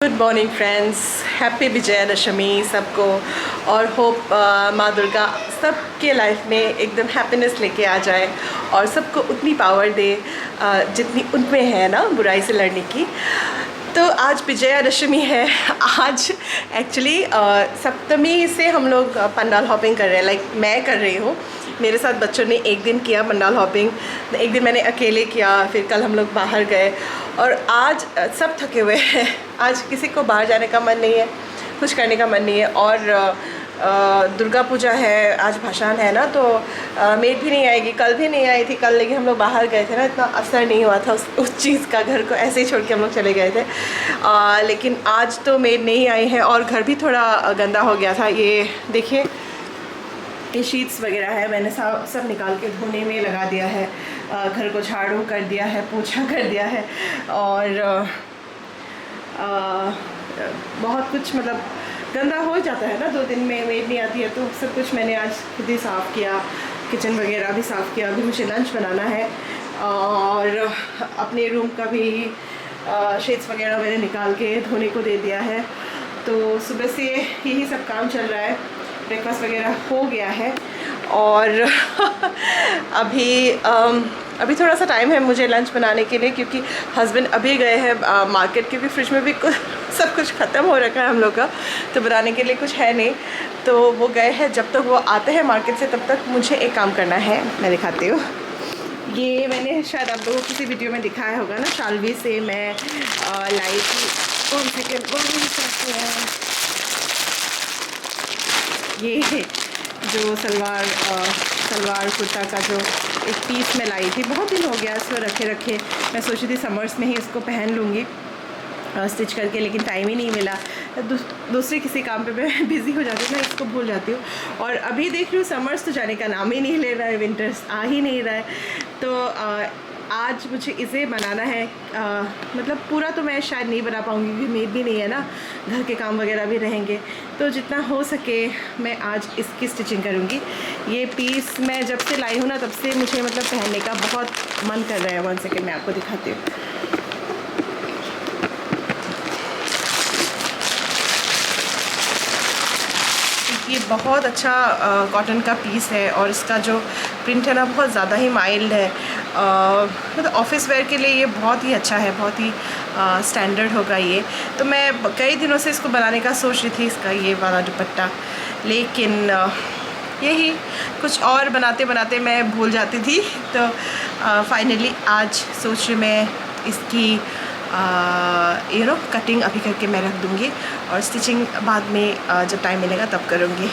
Good morning friends, happy Vijayadashami सबको। और hope माँ दुर्गा सबके लाइफ में एकदम हैप्पीनेस लेके आ जाए और सबको उतनी पावर दे जितनी उनमें है ना बुराई से लड़ने की। तो आज विजयादशमी है। आज एक्चुअली सप्तमी से हम लोग पंडाल हॉपिंग कर रहे हैं। लाइक मैं कर रही हूँ, मेरे साथ बच्चों ने एक दिन किया पंडाल हॉपिंग, एक दिन मैंने अकेले किया, फिर कल हम लोग बाहर गए और आज सब थके हुए हैं। आज किसी को बाहर जाने का मन नहीं है, कुछ करने का मन नहीं है। और दुर्गा पूजा है, आज भाषान है ना, तो मेड भी नहीं आएगी। कल भी नहीं आई थी, कल लेकिन हम लोग बाहर गए थे ना, इतना असर नहीं हुआ था उस चीज़ का। घर को ऐसे ही छोड़ के हम लोग चले गए थे। लेकिन आज तो मेड नहीं आई है और घर भी थोड़ा गंदा हो गया था। ये देखिए, ये शीट्स वगैरह है, मैंने सब निकाल के धोने में लगा दिया है। घर को झाड़ू कर दिया है, पोछा कर दिया है और बहुत कुछ मतलब गंदा हो जाता है ना 2 दिन में, मेड नहीं आती है तो सब कुछ मैंने आज खुद ही साफ़ किया। किचन वगैरह भी साफ़ किया। अभी मुझे लंच बनाना है और अपने रूम का भी शीट्स वगैरह मैंने निकाल के धोने को दे दिया है। तो सुबह से यही सब काम चल रहा है। ब्रेकफास्ट वगैरह हो गया है और अभी थोड़ा सा टाइम है मुझे लंच बनाने के लिए, क्योंकि हस्बैंड अभी गए हैं मार्केट, क्योंकि फ्रिज में भी सब कुछ ख़त्म हो रखा है हम लोग का, तो बनाने के लिए कुछ है नहीं। तो वो गए हैं, जब तक वो आते हैं मार्केट से तब तक मुझे एक काम करना है, मैं दिखाती हूँ। ये मैंने शायद आप लोगों को किसी वीडियो में दिखाया होगा ना, शालवी से मैं लाई थी। ये जो सलवार कुर्ता का जो एक पीस मैं लाई थी, बहुत दिन हो गया इसको रखे। मैं सोची थी समर्स में ही इसको पहन लूँगी स्टिच करके, लेकिन टाइम ही नहीं मिला। दूसरे किसी काम पे मैं बिज़ी हो जाती हूँ ना, इसको भूल जाती हूँ। और अभी देख रही हूँ समर्स तो जाने का नाम ही नहीं ले रहा है, विंटर्स आ ही नहीं रहा है। तो आज मुझे इसे बनाना है। मतलब पूरा तो मैं शायद नहीं बना पाऊँगी, क्योंकि मेड भी नहीं है ना, घर के काम वगैरह भी रहेंगे। तो जितना हो सके मैं आज इसकी स्टिचिंग करूँगी। ये पीस मैं जब से लाई हूँ ना, तब से मुझे मतलब पहनने का बहुत मन कर रहा है। 1 सेकेंड मैं आपको दिखाती हूँ। ये बहुत अच्छा कॉटन का पीस है और इसका जो प्रिंट है ना, बहुत ज़्यादा ही माइल्ड है। मतलब ऑफिस वेयर के लिए ये बहुत ही अच्छा है, बहुत ही स्टैंडर्ड होगा ये। तो मैं कई दिनों से इसको बनाने का सोच रही थी, इसका ये वाला दुपट्टा, लेकिन यही कुछ और बनाते बनाते मैं भूल जाती थी। तो फाइनली आज सोच रही मैं इसकी कटिंग अभी करके मैं रख दूँगी और स्टिचिंग बाद में जब टाइम मिलेगा तब करूँगी।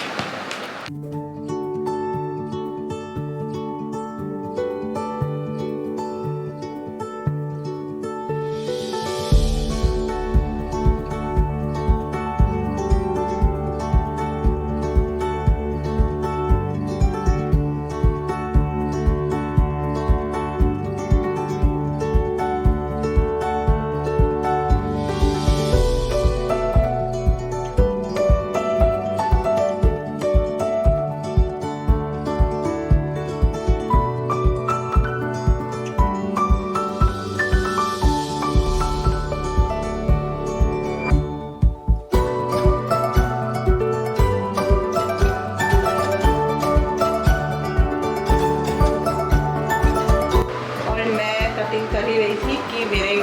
कर ही रही थी कि मेरे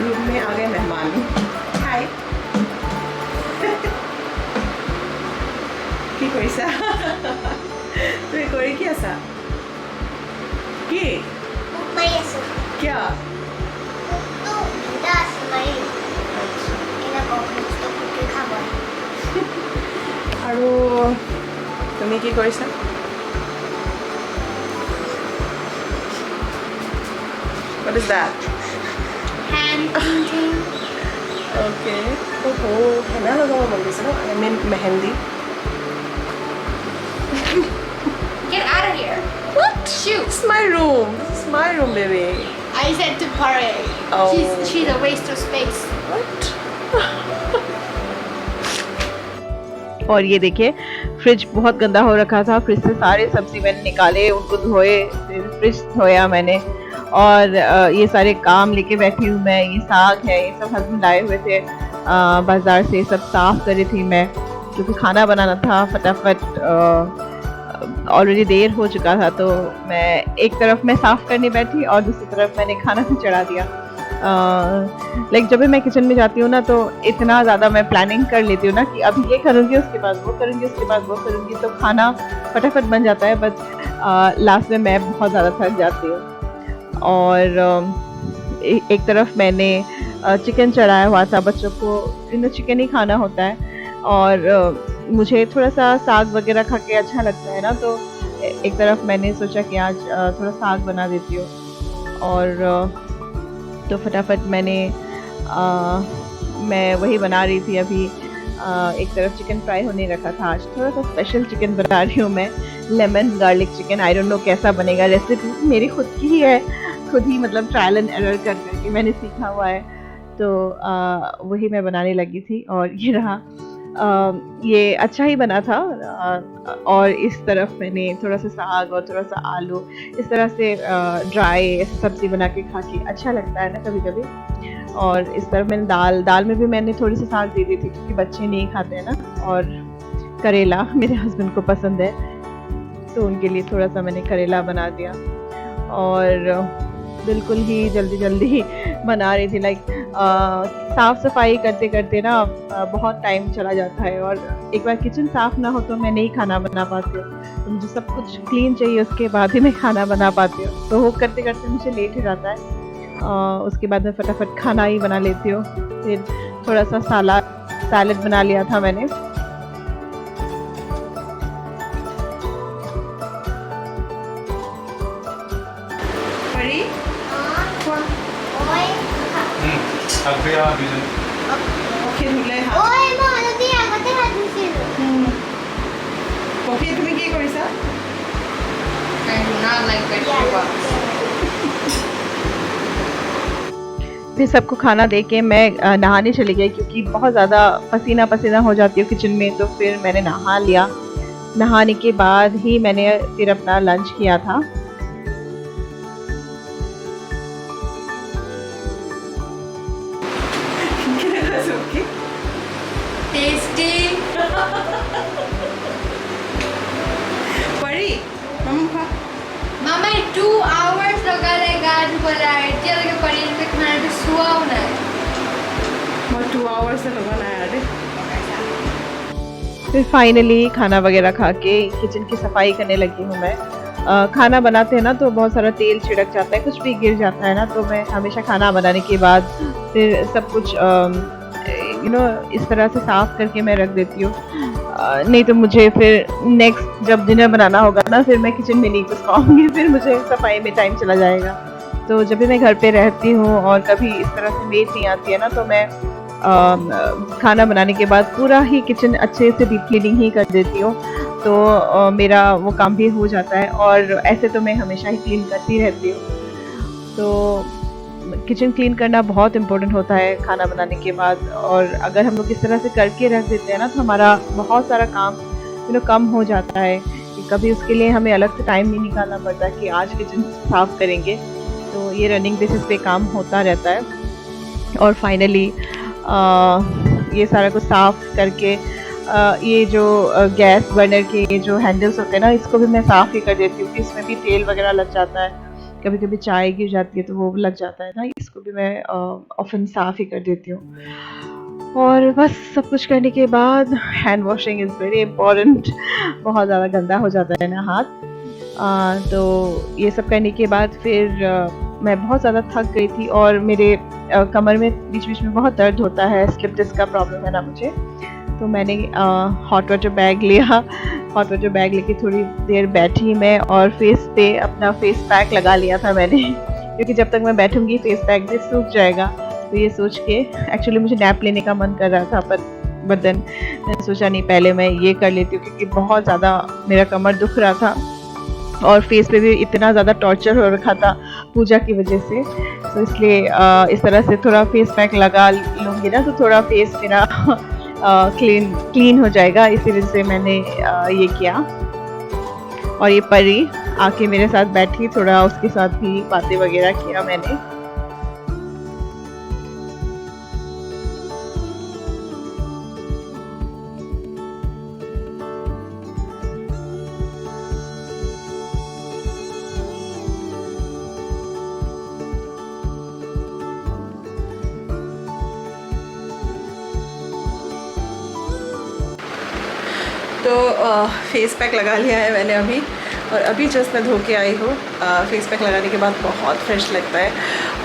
रूम में आ गए मेहमान। हाय কি কৰিছা? তুমি কৰি কি আছা? কি মাৰি আছো কিয়? তো দুটা আছে মাৰি এনে কফিটো কুটি খাব। আৰু তুমি কি কৰিছা? What is that? Hand painting. Okay. Oh, henna lagawa man gusto, no? I mean mehendi. Get out of here. What? Shoot. This is my room. This is my room, baby. I said to party. Oh. She's a waste of space. What? और ये देखिए, fridge बहुत गंदा हो रखा था। Fridge से सारे सब्जी मैंने निकाले, उनको धोए, फिर फ्रिज धोया मैंने और ये सारे काम लेके बैठी हूँ मैं। ये साग है, ये सब हस्बैंड लाए हुए थे बाज़ार से सब साफ़ कर रही थी मैं, क्योंकि खाना बनाना था फटाफट। ऑलरेडी देर हो चुका था, तो मैं एक तरफ मैं साफ़ करने बैठी और दूसरी तरफ मैंने खाना भी चढ़ा दिया। लाइक जब भी मैं किचन में जाती हूँ ना, तो इतना ज़्यादा मैं प्लानिंग कर लेती हूँ ना कि अभी ये करूँगी, उसके बाद वो करूँगी, उसके बाद वो करूँगी, तो खाना फटाफट बन जाता है। बट लास्ट में मैं बहुत ज़्यादा थक जाती हूँ। और एक तरफ मैंने चिकन चढ़ाया हुआ था, बच्चों को चिकन ही खाना होता है, और मुझे थोड़ा सा साग वगैरह खा के अच्छा लगता है ना, तो एक तरफ मैंने सोचा कि आज थोड़ा साग बना देती हूँ। और तो फटाफट मैं वही बना रही थी अभी। एक तरफ चिकन फ्राई होने रखा था। आज थोड़ा सा स्पेशल चिकन बना रही हूँ मैं, lemon garlic chicken. I don't know कैसा बनेगा, रेसिपी मेरी खुद की ही है, खुद ही मतलब ट्रायल एंड एरर कर करके मैंने सीखा हुआ है। तो वही मैं बनाने लगी थी, और ये रहा। ये अच्छा ही बना था। और इस तरफ मैंने थोड़ा सा साग और थोड़ा सा आलू, इस तरह से ड्राई सब्ज़ी बना के खा के अच्छा लगता है ना कभी कभी। और इस तरफ मैंने दाल में भी मैंने थोड़ी सी साग दे दी थी, क्योंकि बच्चे नहीं खाते हैं ना। और करेला मेरे हस्बैंड को पसंद है, तो उनके लिए थोड़ा सा मैंने करेला बना दिया। और बिल्कुल ही जल्दी जल्दी बना रही थी। लाइक साफ़ सफाई करते करते ना बहुत टाइम चला जाता है, और एक बार किचन साफ़ ना हो तो मैं नहीं खाना बना पाती हूँ। तो मुझे सब कुछ क्लीन चाहिए, उसके बाद ही मैं खाना बना पाती हूँ। तो वो करते करते मुझे लेट हो जाता है। उसके बाद मैं फटाफट खाना ही बना लेती हूँ। फिर थोड़ा सा सैलड बना लिया था मैंने। Okay, ধুলে হাত। Oy, mo, ano di agad hahat musil. Okay, তুমি কি কৰিছা? I do not like vegetables. फिर सबको खाना दे के मैं नहाने चली गई, क्योंकि बहुत ज़्यादा पसीना पसीना हो जाती हूँ किचन में। तो फिर मैंने नहा लिया। नहाने के बाद ही मैंने फिर अपना लंच किया था। Tasty. परी, मम्मा खा। Mama, 2 hours लगालेगा आज बोला है। चल के पनीर पे खाना तो सुहाव ना। मैं 2 hours से लगा ना यार। फिर फाइनली खाना वगैरह खा के किचन की सफाई करने लगी हूँ मैं। खाना बनाते हैं ना, तो बहुत सारा तेल छिड़क जाता है, कुछ भी गिर जाता है ना। तो मैं हमेशा खाना बनाने के बाद फिर सब कुछ इस तरह से साफ़ करके मैं रख देती हूँ। नहीं तो मुझे फिर नेक्स्ट जब डिनर बनाना होगा ना, फिर मैं किचन में नहीं घुस पाऊँगी, फिर मुझे सफाई में टाइम चला जाएगा। तो जब भी मैं घर पे रहती हूँ और कभी इस तरह से मेड नहीं आती है ना, तो मैं खाना बनाने के बाद पूरा ही किचन अच्छे से डीप क्लीनिंग ही कर देती हूँ। तो मेरा वो काम भी हो जाता है, और ऐसे तो मैं हमेशा ही क्लीन करती रहती हूँ। तो किचन क्लीन करना बहुत इम्पोर्टेंट होता है खाना बनाने के बाद। और अगर हम लोग इस तरह से करके रख देते हैं ना, तो हमारा बहुत सारा काम कम हो जाता है। कभी उसके लिए हमें अलग से टाइम नहीं निकालना पड़ता कि आज किचन साफ़ करेंगे। तो ये रनिंग बेसिस पे काम होता रहता है। और फाइनली ये सारा कुछ साफ़ करके ये जो गैस बर्नर के ये जो हैंडल्स होते हैं ना, इसको भी मैं साफ़ ही कर देती हूँ, कि इसमें भी तेल वगैरह लग जाता है। कभी कभी चाय गिर जाती है तो वो लग जाता है ना, इसको भी मैं ऑफन साफ़ ही कर देती हूँ। और बस सब कुछ करने के बाद hand washing is very important. बहुत ज़्यादा गंदा हो जाता है ना हाथ। तो ये सब करने के बाद फिर मैं बहुत ज़्यादा थक गई थी, और मेरे कमर में बीच बीच में बहुत दर्द होता है। स्लिप डिस्क का प्रॉब्लम है ना मुझे। तो मैंने हॉट वाटर बैग लिया। हॉट वाटर बैग लेके थोड़ी देर बैठी मैं, और फेस पे अपना फेस पैक लगा लिया था मैंने, क्योंकि जब तक मैं बैठूंगी फेस पैक भी सूख जाएगा। तो ये सोच के एक्चुअली मुझे नैप लेने का मन कर रहा था, बट देन मैंने सोचा नहीं, पहले मैं ये कर लेती हूँ, क्योंकि बहुत ज़्यादा मेरा कमर दुख रहा था, और फेस पे भी इतना ज़्यादा टॉर्चर हो रखा था पूजा की वजह से। तो इसलिए इस तरह से थोड़ा फेस पैक लगा लूँगी ना, तो थोड़ा फेस मेरा क्लीन हो जाएगा। इसी वजह से मैंने ये किया। और ये परी आके मेरे साथ बैठी, थोड़ा उसके साथ भी बातें वगैरह किया मैंने। तो फेस पैक लगा लिया है मैंने अभी, और अभी जस्ट मैं धो के आई हूँ। फेस पैक लगाने के बाद बहुत फ्रेश लगता है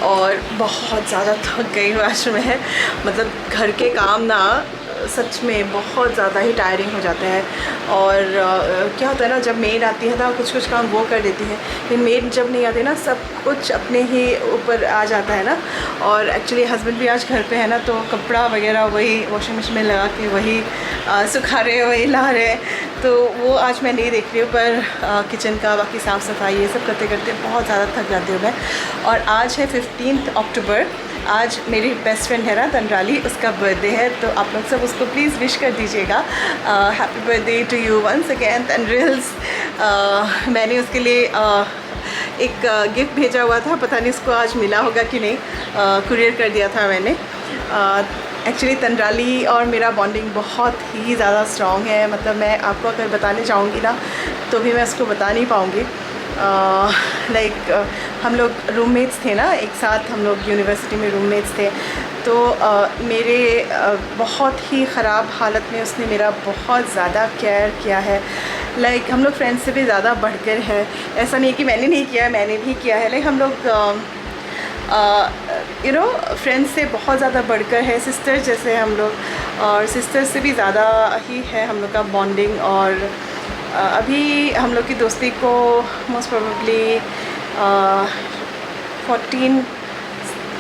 और बहुत ज़्यादा थक गई हूँ आज मैं। मतलब घर के काम ना सच में बहुत ज़्यादा ही टायरिंग हो जाते हैं। और क्या होता है ना, जब मेड आती है ना कुछ कुछ काम वो कर देती है, लेकिन मेड जब नहीं आती ना सब कुछ अपने ही ऊपर आ जाता है ना। और एक्चुअली हस्बैंड भी आज घर पे है ना, तो कपड़ा वगैरह वही वॉशिंग मशीन में लगा के वही सुखा रहे वही ला रहे, तो वो आज मैं नहीं देख रही हूँ। पर किचन का बाकी साफ़ सफाई ये सब करते करते बहुत ज़्यादा थक जाती हूँ मैं। और आज है 15 अक्टूबर, आज मेरी बेस्ट फ्रेंड है ना तनराली, उसका बर्थडे है, तो आप लोग सब उसको प्लीज़ विश कर दीजिएगा। Happy birthday to you once again तनरिल्स। मैंने उसके लिए एक गिफ्ट भेजा हुआ था, पता नहीं उसको आज मिला होगा कि नहीं, कुरियर कर दिया था मैंने। एक्चुअली तनराली और मेरा बॉन्डिंग बहुत ही ज़्यादा स्ट्रॉन्ग है। मतलब मैं आपको अगर बताने चाहूँगी ना तो भी मैं उसको बता नहीं पाऊँगी। लाइक हम लोग रूममेट्स थे ना, एक साथ हम लोग यूनिवर्सिटी में रूममेट्स थे। तो मेरे बहुत ही ख़राब हालत में उसने मेरा बहुत ज़्यादा केयर किया है। लाइक हम लोग फ्रेंड्स से भी ज़्यादा बढ़कर है। ऐसा नहीं कि मैंने नहीं किया है, मैंने भी किया है। लाइक हम लोग यू नो फ्रेंड्स से बहुत ज़्यादा बढ़कर है, सिस्टर्स जैसे हम लोग, और सिस्टर्स से भी ज़्यादा ही है हम लोग का बॉन्डिंग। और अभी हम लोग की दोस्ती को मोस्ट प्रोबेबली 14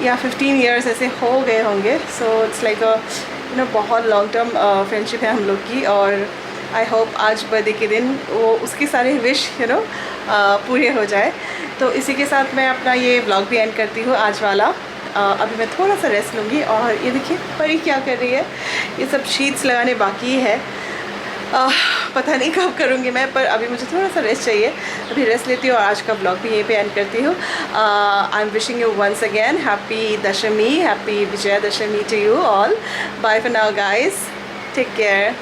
या 15 ईयर्स ऐसे हो गए होंगे। So it's like you know बहुत लॉन्ग टर्म फ्रेंडशिप है हम लोग की। और आई होप आज बर्थडे के दिन वो उसकी सारे विश यू नो पूरे हो जाए। तो इसी के साथ मैं अपना ये व्लॉग भी एंड करती हूँ आज वाला। अभी मैं थोड़ा सा रेस्ट लूँगी। और ये देखिए परी क्या कर रही है, ये सब शीट्स लगाने बाकी है, पता नहीं कब करूँगी मैं, पर अभी मुझे थोड़ा सा रेस्ट चाहिए। अभी रेस्ट लेती हूँ और आज का ब्लॉग भी यहीं पे एंड करती हूँ। I am wishing you once again happy Dashami, happy Vijay Dashami to you all. Bye for now guys, take care.